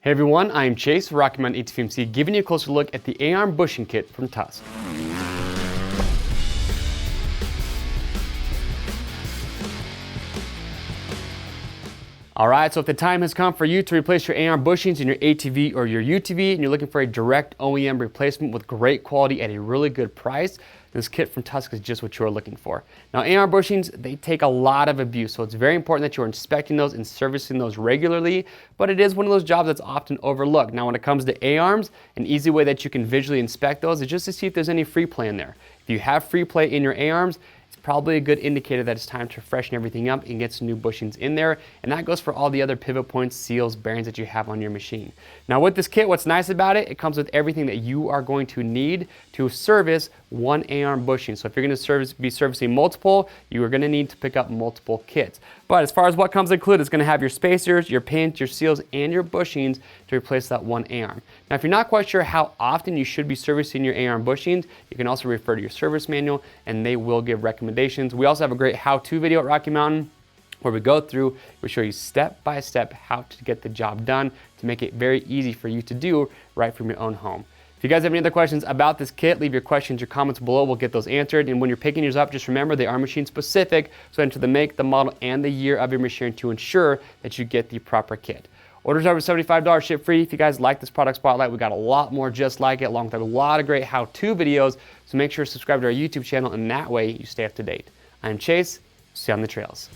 Hey everyone, I am Chase, Rocky Mountain ATV, giving you a closer look at the AArm Bushing Kit from Tusk. Alright, so if the time has come for you to replace your AArm bushings in your ATV or your UTV and you're looking for a direct OEM replacement with great quality at a really good price, this kit from Tusk is just what you're looking for. Now, AArm bushings, they take a lot of abuse, so it's very important that you're inspecting those and servicing those regularly, but it is one of those jobs that's often overlooked. Now, when it comes to AArms, an easy way that you can visually inspect those is just to see if there's any free play in there. If you have free play in your AArms, it's probably a good indicator that it's time to freshen everything up and get some new bushings in there, and that goes for all the other pivot points, seals, bearings that you have on your machine. Now with this kit, what's nice about it, it comes with everything that you are going to need to service one AArm bushing. So if you're going to be servicing multiple, you are going to need to pick up multiple kits. But as far as what comes included, it's going to have your spacers, your pins, your seals, and your bushings to replace that one AArm. Now if you're not quite sure how often you should be servicing your AArm bushings, you can also refer to your service manual and they will give recommendations. We also have a great how-to video at Rocky Mountain where we go through, we show you step by step how to get the job done to make it very easy for you to do right from your own home. If you guys have any other questions about this kit, leave your questions or comments below. We'll get those answered. And when you're picking yours up, just remember they are machine specific. So enter the make, the model, and the year of your machine to ensure that you get the proper kit. Orders over $75, ship free. If you guys like this product spotlight, we got a lot more just like it, along with a lot of great how-to videos. So make sure to subscribe to our YouTube channel, and that way you stay up to date. I'm Chase. See you on the trails.